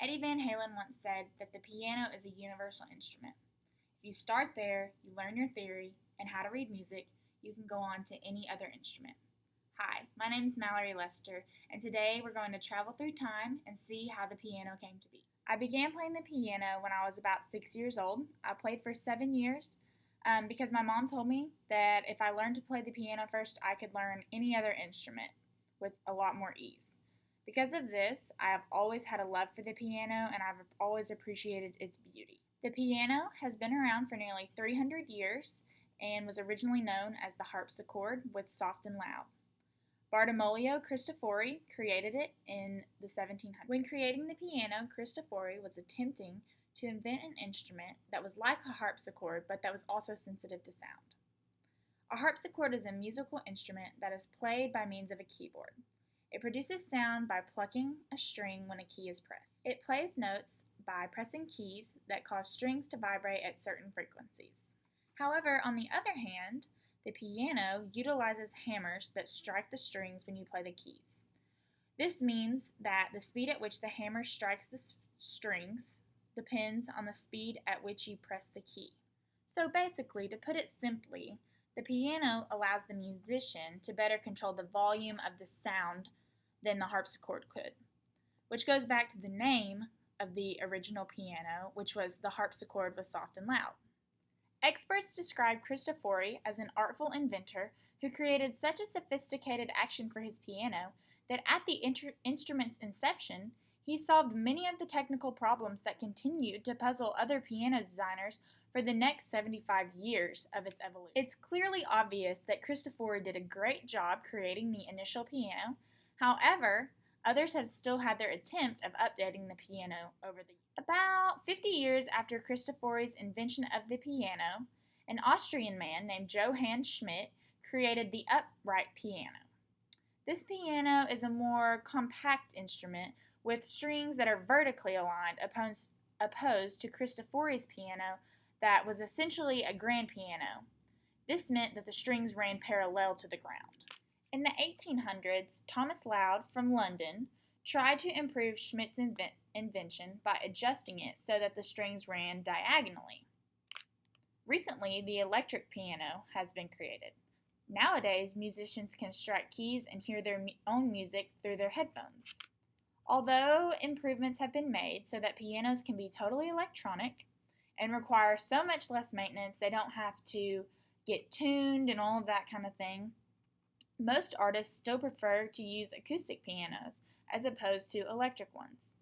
Eddie Van Halen once said that the piano is a universal instrument. If you start there, you learn your theory and how to read music, you can go on to any other instrument. Hi, my name is Mallory Lester, and today we're going to travel through time and see how the piano came to be. I began playing the piano when I was about 6 years old. I played for 7 years because my mom told me that if I learned to play the piano first, I could learn any other instrument with a lot more ease. Because of this, I have always had a love for the piano and I've always appreciated its beauty. The piano has been around for nearly 300 years and was originally known as the harpsichord with soft and loud. Bartolomeo Cristofori created it in the 1700s. When creating the piano, Cristofori was attempting to invent an instrument that was like a harpsichord but that was also sensitive to sound. A harpsichord is a musical instrument that is played by means of a keyboard. It produces sound by plucking a string when a key is pressed. It plays notes by pressing keys that cause strings to vibrate at certain frequencies. However, on the other hand, the piano utilizes hammers that strike the strings when you play the keys. This means that the speed at which the hammer strikes the strings depends on the speed at which you press the key. So basically, to put it simply, the piano allows the musician to better control the volume of the sound than the harpsichord could, which goes back to the name of the original piano, which was the harpsichord was soft and loud. Experts describe Cristofori as an artful inventor who created such a sophisticated action for his piano that at the instrument's inception, he solved many of the technical problems that continued to puzzle other piano designers for the next 75 years of its evolution. It's clearly obvious that Cristofori did a great job creating the initial piano. However, others have still had their attempt of updating the piano over the years. About 50 years after Cristofori's invention of the piano, an Austrian man named Johann Schmidt created the upright piano. This piano is a more compact instrument with strings that are vertically aligned opposed to Cristofori's piano that was essentially a grand piano. This meant that the strings ran parallel to the ground. In the 1800s, Thomas Loud from London tried to improve Schmidt's invention by adjusting it so that the strings ran diagonally. Recently, the electric piano has been created. Nowadays, musicians can strike keys and hear their own music through their headphones. Although improvements have been made so that pianos can be totally electronic and require so much less maintenance, they don't have to get tuned and all of that kind of thing, most artists still prefer to use acoustic pianos as opposed to electric ones,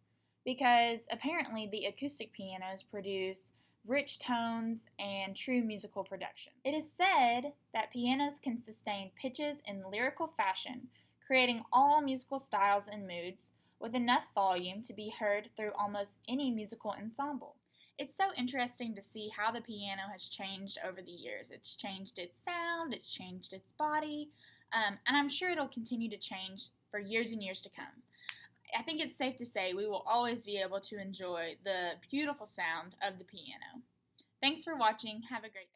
because apparently the acoustic pianos produce rich tones and true musical production. It is said that pianos can sustain pitches in lyrical fashion, creating all musical styles and moods with enough volume to be heard through almost any musical ensemble. It's so interesting to see how the piano has changed over the years. It's changed its sound, it's changed its body, and I'm sure it'll continue to change for years and years to come. I think it's safe to say we will always be able to enjoy the beautiful sound of the piano. Thanks for watching. Have a great day.